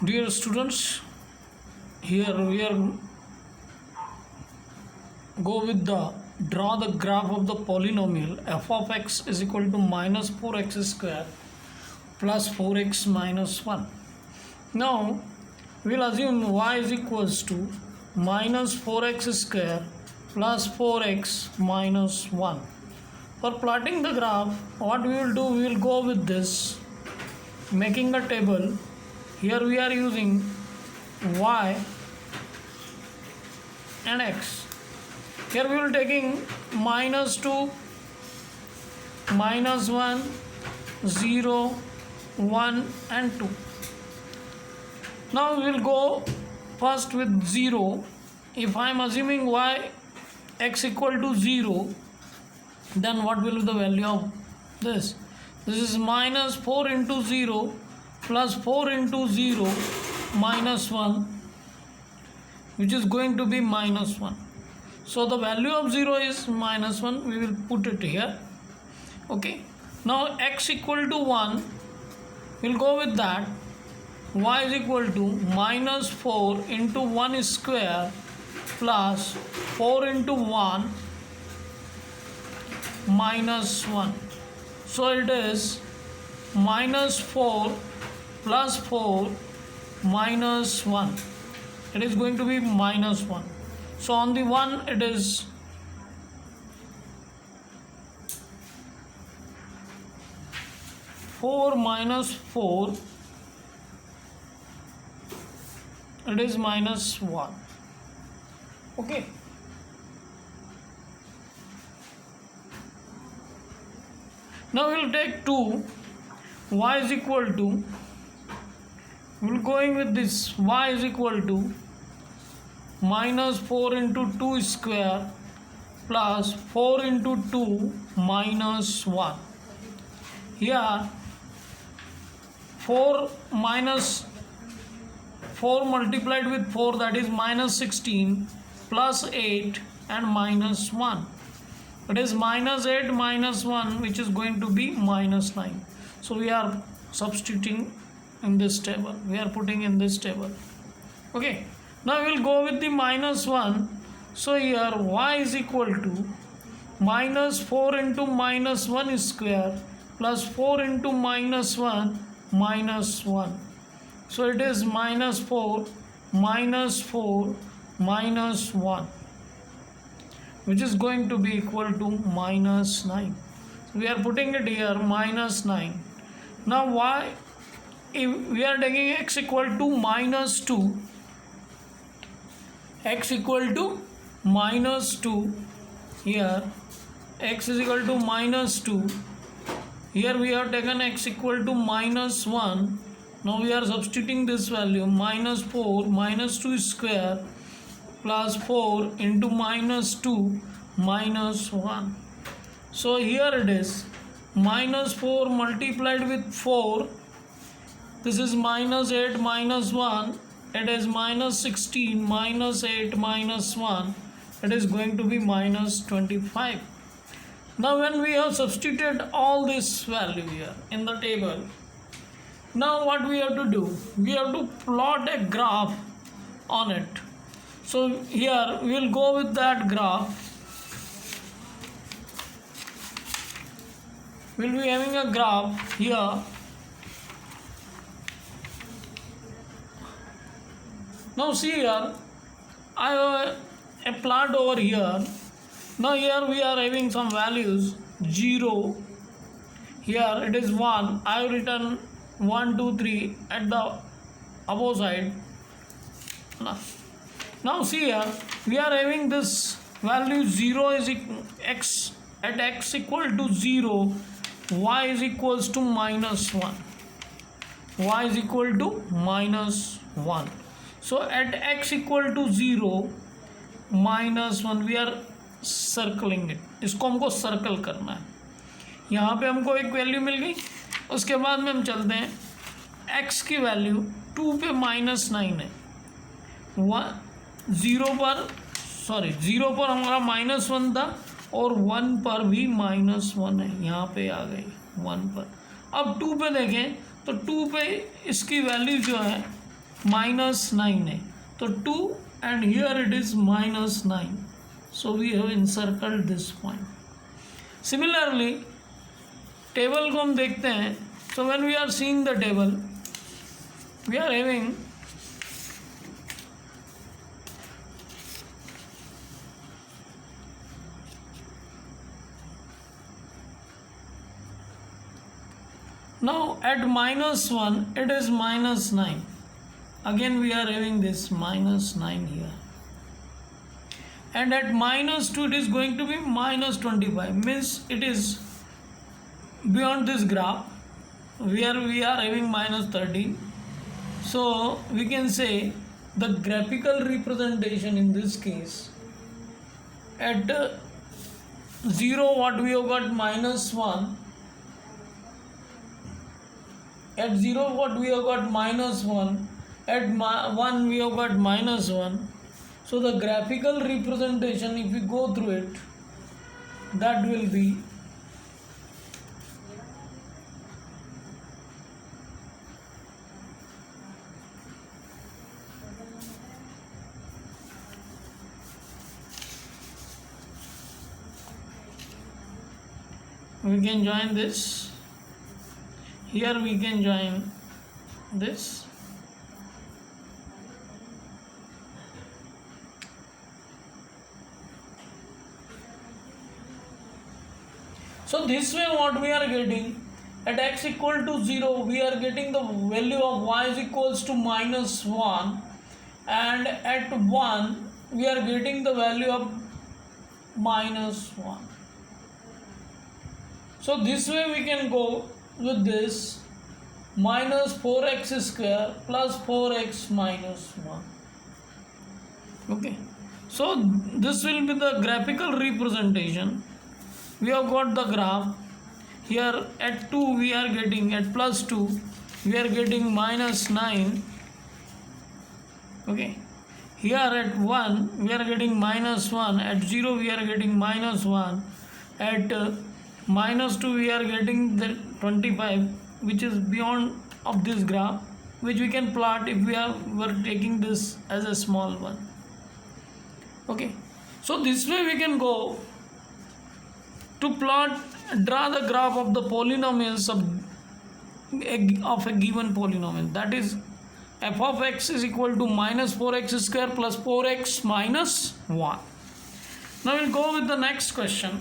Dear students, here we are go with the draw the graph of the polynomial f of x is equal to minus 4x square plus 4x minus 1. Now we will assume y is equals to minus 4x square plus 4x minus 1. For plotting the graph, what we will do, we will go with this, making a table. Here we are using y and x. Here we will taking minus 2, minus 1, 0, 1 and 2. Now we will go first with 0. If I am assuming y x equal to 0, then what will be the value of this? This is minus 4 into 0 plus 4 into 0 minus 1, which is going to be minus 1. So the value of 0 is minus 1. We will put it here. Okay. Now x equal to 1. We'll go with that. Y is equal to minus 4 into 1 square plus 4 into 1 minus 1. So it is minus 4 plus 4 minus 1. It is going to be minus 1. So on the 1 it is four minus 4, it is minus 1. Okay. Now we will take 2, y is equal to, we will going with this, y is equal to minus 4 into 2 square plus 4 into 2 minus 1. Here 4 minus 4 multiplied with 4, that is minus 16, plus 8 and minus 1. It is minus 8 minus 1, which is going to be minus 9. So we are substituting in this table. We are putting in this table. Okay. Now we will go with the minus 1. So here y is equal to minus 4 into minus 1 square plus 4 into minus 1 minus 1. So it is minus 4 minus 4 minus 1, which is going to be equal to minus 9. So we are putting it here, minus 9. Now y, if we are taking x equal to minus 2, x equal to minus 2, here x is equal to minus 2, here we have taken x equal to minus 1. Now we are substituting this value, minus 4 minus 2 square plus 4 into minus 2 minus 1. So here it is minus 4 multiplied with 4, this is minus 8 minus 1, it is minus 16 minus 8 minus 1, it is going to be minus 25. Now when we have substituted all this value here in the table, now what we have to do, we have to plot a graph on it. So here we will go with that graph. We will be having a graph here. Now see here, I have a plot over here. Now here we are having some values, 0, here it is 1, I have written 1, 2, 3 at the above side. Now see here, we are having this value 0 is x, at x equal to 0, y is equals to minus 1. Y is equal to minus 1. So at x equal to 0, minus 1, we are circling it, इसको हमको circle करना है. यहाँ पे हमको एक value मिल गई. उसके बाद में हम चलते हैं, x की वैल्यू 2 पे माइनस 9 है, 0 पर हमारा -1 था और 1 पर भी -1 है, यहाँ पे आ गई 1 पर। अब 2 पे देखें तो 2 पे इसकी वैल्यू जो है -9 है, तो 2 and here it is -9, so we have encircled this point. Similarly table को हम देखते हैं, so when we are seeing the table we are having now at -1 it is -9, again we are having this -9 here, and at -2 it is going to be -25, means it is beyond this graph where we are having -13. So we can say the graphical representation in this case at 0 what we have got -1, at 0 what we have got -1, at 1 we have got -1. So the graphical representation, if we go through it, that will be we can join this here, we can join this, so this way what we are getting, at x equal to 0 we are getting the value of y is equals to -1, and at 1 we are getting the value of -1. So this way we can go with this -4x square plus 4x minus 1. Okay, so this will be the graphical representation. We have got the graph here. At 2 we are getting, at +2 we are getting -9. Okay, here at 1 we are getting -1, at 0 we are getting -1, at -2 we are getting the 25, which is beyond of this graph, which we can plot if were taking this as a small one. Okay, so this way we can go to draw the graph of the polynomials of a given polynomial, that is f of x is equal to -4x square plus 4x minus 1. Now we'll go with the next question.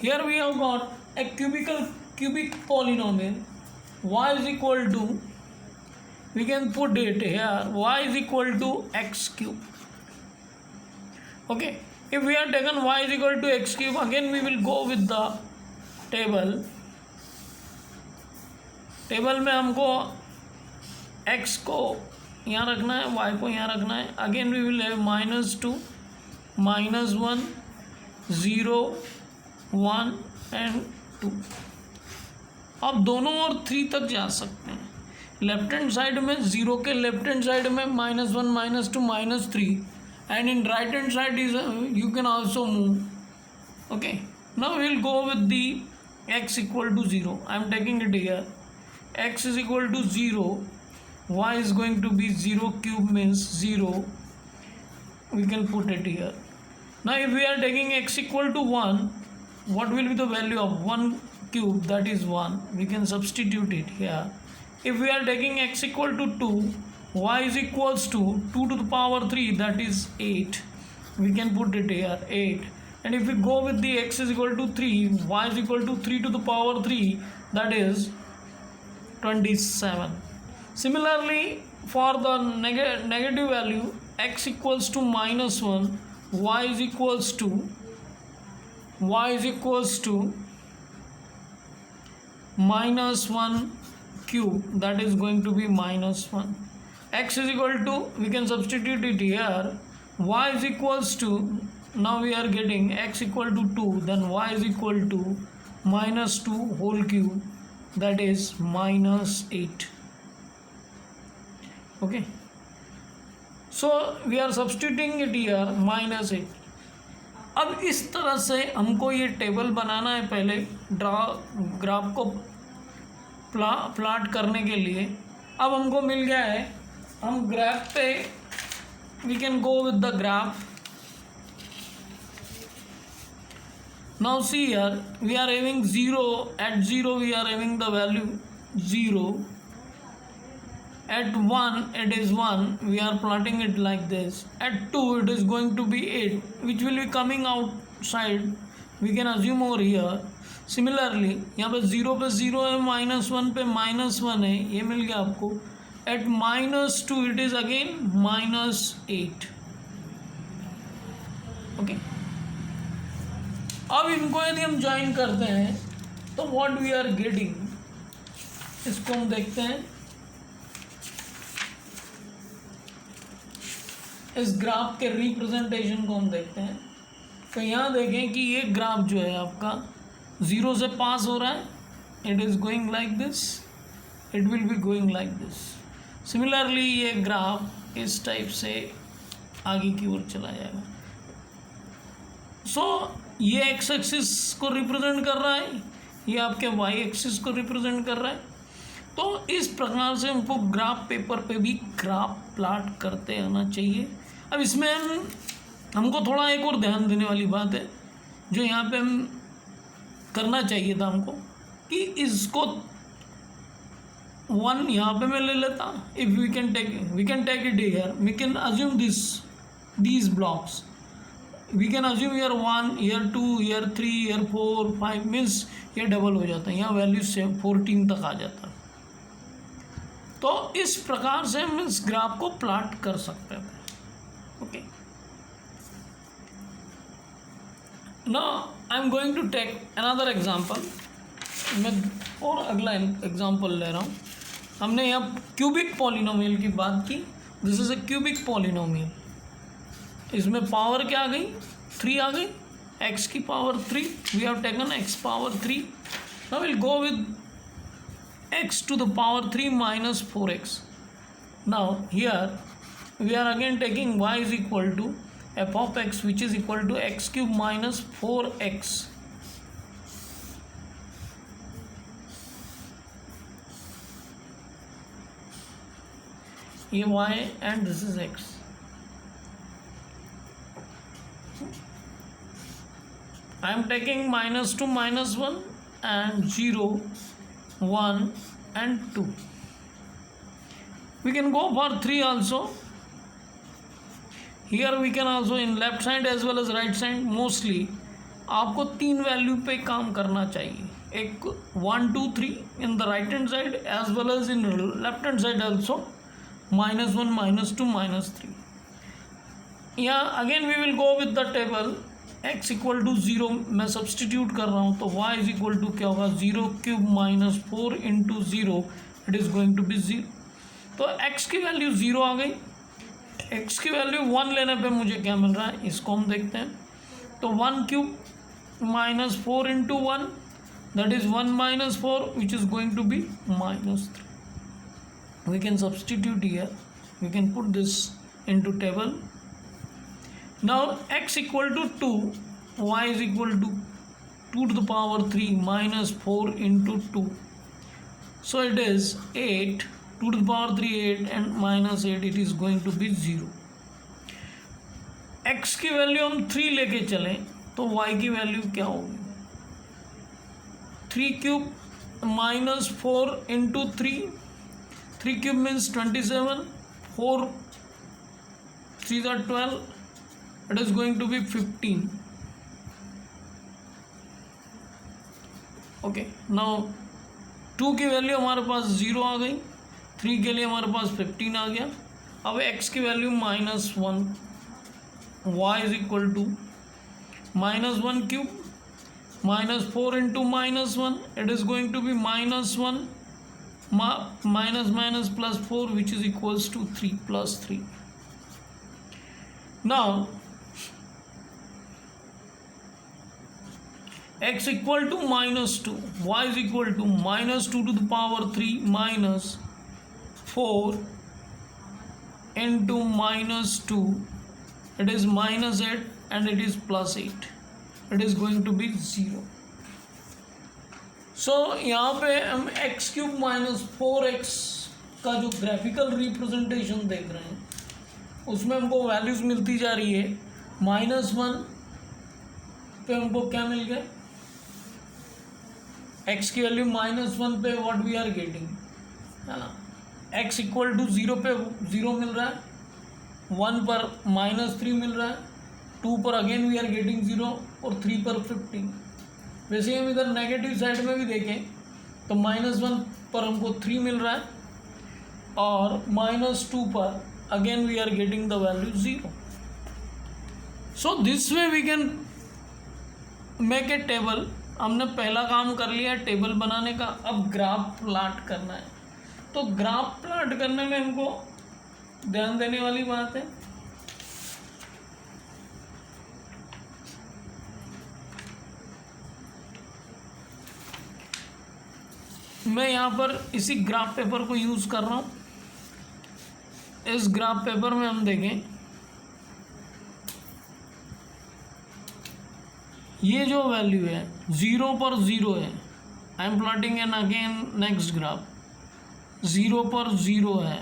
Here we have got a cubic polynomial y is equal to, we can put it here, y is equal to x cube. Okay, if we are taken y is equal to x cube, again we will go with the table में हमको x को यहाँ रखना है, y को यहाँ रखना है. Again we will have -2, -1, 0, 1 and 2. आप दोनों और 3 तक जा सकते हैं. लेफ्ट हैंड साइड में 0 के लेफ्ट हैंड साइड में -1, -2, -3, and in right hand side is you can also move. Okay, now we will go with the x equal to 0. I am taking it here. X is equal to 0, y is going to be 0 cube means 0. We can put it here. Now if we are taking x equal to 1, what will be the value of 1 cube? That is 1. We can substitute it here. If we are taking x equal to 2, y is equals to 2 to the power 3, that is 8. We can put it here, 8. And if we go with the x is equal to 3, y is equal to 3 to the power 3, that is 27. Similarly, for the negative value, x equals to -1, y is equals to -1 cube, that is going to be -1. X is equal to, we can substitute it here, y is equals to, now we are getting x equal to 2, then y is equal to -2 whole cube, that is -8. Okay, so we are substituting it here -8. अब इस तरह से हमको ये table बनाना है. पहले graph को plot करने के लिए अब हमको मिल गया है. हम ग्राफ पे we can go with the graph. Now see here, we are having 0. At 0 we are having the value 0. At 1 it is 1. We are plotting it like this. At 2 it is going to be 8, which will be coming outside. We can assume over here. Similarly यहाँ पे 0 पे 0 है, -1 पे -1 है, ये मिल गया आपको. At -2 it is again -8. Okay. अब इनको यदि हम ज्वाइन करते हैं तो व्हाट वी आर गेटिंग, इसको हम देखते हैं. इस ग्राफ के रिप्रेजेंटेशन को हम देखते हैं. तो यहाँ देखें कि ये ग्राफ जो है आपका 0 से पास हो रहा है. It is going like this, it will be going like this. Similarly ये ग्राफ इस टाइप से आगे की ओर चला जाएगा. सो ये एक्स एक्सिस को रिप्रेजेंट कर रहा है, ये आपके वाई एक्सिस को रिप्रेजेंट कर रहा है. तो इस प्रकार से हमको ग्राफ पेपर पे भी ग्राफ प्लॉट करते आना चाहिए. अब इसमें हमको थोड़ा एक और ध्यान देने वाली बात है जो यहाँ पे हम करना चाहिए था हमको, कि इसको 1 यहाँ पे मैं ले लेता. If we can take it here, we can assume these blocks. We can assume here 1, here 2, here 3, here 4, 5 means ये डबल हो जाता है. यहाँ वैल्यू से 14 तक आ जाता है. तो इस प्रकार से हम इस ग्राफ को प्लॉट कर सकते हैं. Okay, now I am going to take another example. मैं और अगला एग्जांपल ले रहा हूँ. हमने यहाँ क्यूबिक पॉलिनोमियल की बात की. This is a cubic polynomial. इसमें पावर क्या आ गई, 3 आ गई. x की power 3. We have taken x power 3. Now will go with x to the power 3 minus 4x. Now here we are again taking y is equal to f of x, which is equal to x cube minus 4x. ये y and this is x. I am taking -2 -1 and 0 1 and 2. We can go for 3 also. Here we can also in left side as well as right side. Mostly आपको 3 value पे काम करना चाहिए. एक 1 2 3 in the right hand side as well as in left hand side also. -1 -2 -3. यहाँ again we will go with the table. x equal to 0 मैं substitute कर रहा हूँ. तो y इज इक्वल टू क्या होगा, 0 cube minus 4 into 0. It is going to be 0. तो x की वैल्यू 0 आ गई. x की वैल्यू 1 लेने पे मुझे क्या मिल रहा है, इसको हम देखते हैं. तो 1 cube minus 4 into 1, that is 1 minus 4, which is going to be -3. We can substitute here, we can put this into table. Now x equal to 2, y is equal to 2 to the power 3 minus 4 into 2. So it is 8, 2 to the power 3 8 and minus 8, it is going to be 0. x की value हम 3 लेके चलें तो y की value क्या होगी, 3 cube minus 4 into 3. 3 cube means 27, 4 3 are 12. It is going to be 15. Okay, now 2 की value हमारे पास 0 आ गई. 3 के लिए हमारे पास 15 आ गया. अब x की value -1, y is equal to -1 cube -4 into -1. It is going to be -1 minus plus 4 which is equals to 3 + 3. Now x equal to -2, y is equal to -2 to the power 3 minus 4 into -2, it is -8 and it is +8, it is going to be 0. सो यहाँ पे हम x³ - 4x का जो graphical representation देख रहे हैं उसमें हमको वैल्यूज़ मिलती जा रही है। -1 पे हमको क्या मिल गया, x की वैल्यू -1 पे व्हाट वी आर गेटिंग, है ना, x = 0 पे 0 मिल रहा है, 1 पर -3 मिल रहा है, 2 पर अगेन वी आर गेटिंग 0 और 3 पर 15। वैसे हम इधर नेगेटिव साइड में भी देखें तो -1 पर हमको 3 मिल रहा है और -2 पर again we are getting the value 0. So this way we can make a table. हमने पहला काम कर लिया टेबल बनाने का, अब ग्राफ प्लॉट करना है. तो ग्राफ प्लॉट करने में हमको ध्यान देने वाली बात है, मैं यहाँ पर इसी ग्राफ पेपर को यूज़ कर रहा हूँ. इस ग्राफ पेपर में हम देखें ये जो वैल्यू है 0 पर 0 है. I am plotting an again next graph. 0 पर 0 है,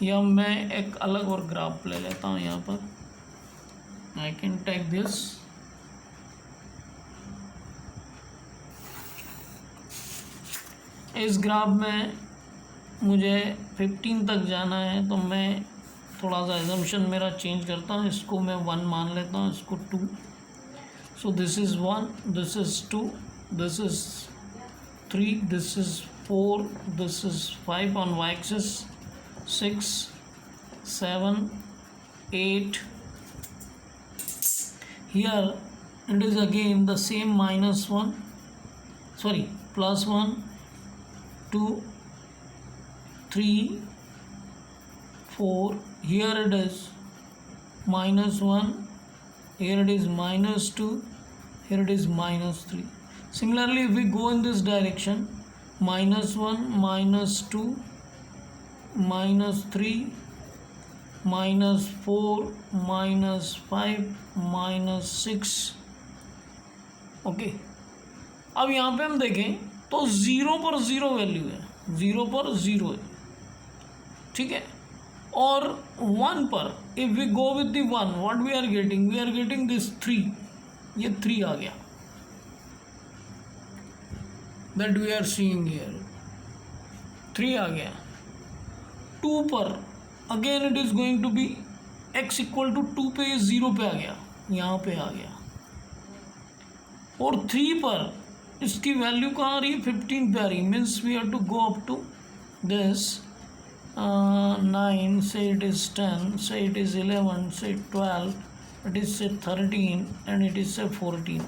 या मैं एक अलग और ग्राफ ले लेता हूँ. यहाँ पर आई कैन टेक दिस. इस ग्राफ में मुझे 15 तक जाना है, तो मैं थोड़ा सा एजम्पशन मेरा चेंज करता हूँ. इसको मैं 1 मान लेता हूँ, इसको 2. So this is 1, this is 2, this is 3, this is 4, this is 5 on y-axis, 6, 7, 8. Here it is again the same -1, sorry, +1, 2, 3, 4. Here it is -1, here it is -2, here it is -3. Similarly, if we go in this direction, -1, -2, -3, -4, -5, -6. Okay, अब यहाँ पे हम देखें तो 0 पर 0 value है, 0 पर 0 है, ठीक है. और 1 पर if we go with the 1 what we are getting this 3. ये 3 आ गया, that we are seeing here. 3 आ गया. 2 पर again it is going to be x = 2 पे ये 0 पे आ गया, यहाँ पे आ गया. और 3 पर इसकी वैल्यू कहाँ आ रही है, 15 पे आ रही है. Means we have to go up to this 9, say it is 10, say it is 11, say 12, it is say 13 and it is say 14.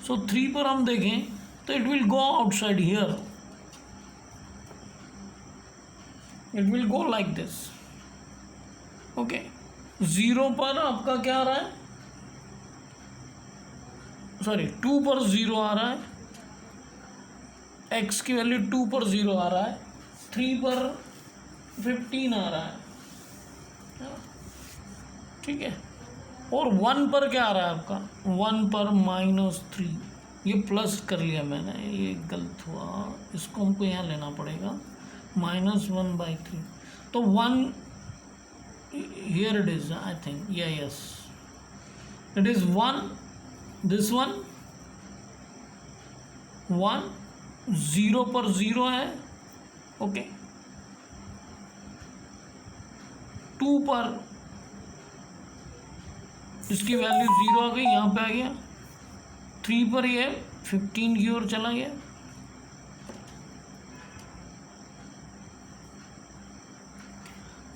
So 3 पर हम देखें तो it will go outside here, it will go like this. okay, 0 पर आपका क्या आ रहा है, sorry 2 पर 0 आ रहा है, x की वैल्यू 2 पर 0 आ रहा है, 3 पर 15 आ रहा है, ठीक है. और 1 पर क्या आ रहा है आपका, 1 पर -3. ये प्लस कर लिया मैंने, ये गलत हुआ, इसको हमको यहाँ लेना पड़ेगा, -1/3. तो 1 here it is, I think, yes it is 1, this 1, 0 पर 0 है. ओके, 2 पर इसकी वैल्यू 0 आ गई, यहाँ पे आ गया. 3 पर ये 15 की ओर चला गया.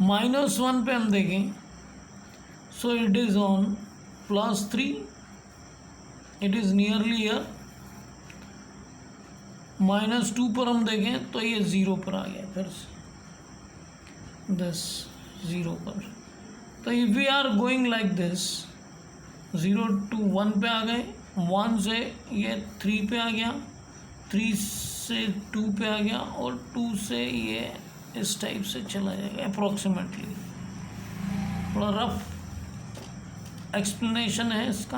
-1 पे हम देखें, so it is on +3, it is nearly here. -2 पर हम देखें तो ये 0 पर आ गया, फिर से दिस 0 पर. तो if we are going like this, 0 to 1 पे आ गए, 1 से ये 3 पे आ गया, 3 से 2 पे आ गया, और 2 से ये इस टाइप से चला जाएगा अप्रोक्सीमेटली. थोड़ा रफ एक्सप्लेनेशन है इसका,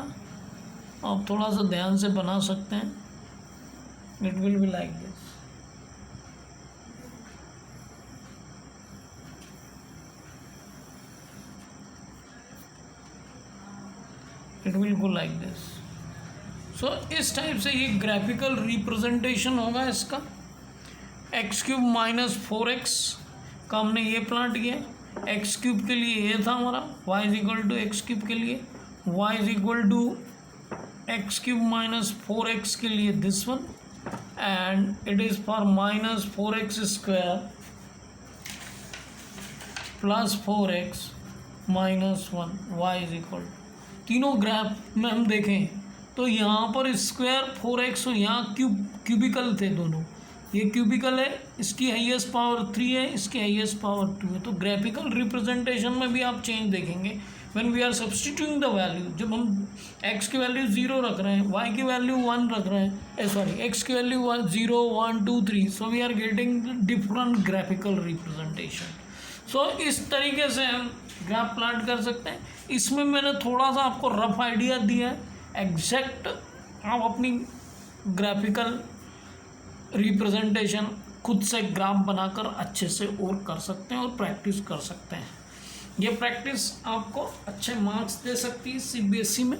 आप थोड़ा सा ध्यान से बना सकते हैं. It will be like this. It will go like this. So इस टाइप से ये ग्राफिकल रिप्रेजेंटेशन होगा इसका. एक्स क्यूब माइनस 4x का हमने ये प्लाट किया. एक्स क्यूब के लिए ये था हमारा, y is equal to x cube के लिए y is equal to x cube minus 4x के लिए this one, and it is for minus 4x square plus 4x minus 1 y is equal. तीनों ग्राफ में हम देखें तो यहाँ पर स्क्वायर 4x और यहाँ क्यूबिकल थे दोनों. ये क्यूबिकल है, इसकी हाईएस्ट पावर 3 है, इसकी हाईएस्ट पावर 2 है. तो ग्राफिकल रिप्रेजेंटेशन में भी आप चेंज देखेंगे when we are substituting the value. जब हम x की वैल्यू 0 रख रहे हैं, y की वैल्यू 1 रख रहे हैं, सॉरी x की value 0 1 2 3, so we are getting different graphical representation. So इस तरीके से हम ग्राफ प्लॉट कर सकते हैं. इसमें मैंने थोड़ा सा आपको रफ आइडिया दिया है. एग्जैक्ट आप अपनी ग्राफिकल रिप्रेजेंटेशन खुद से ग्राफ बनाकर अच्छे से और कर सकते हैं और प्रैक्टिस कर सकते हैं. ये प्रैक्टिस आपको अच्छे मार्क्स दे सकती है CBSE में.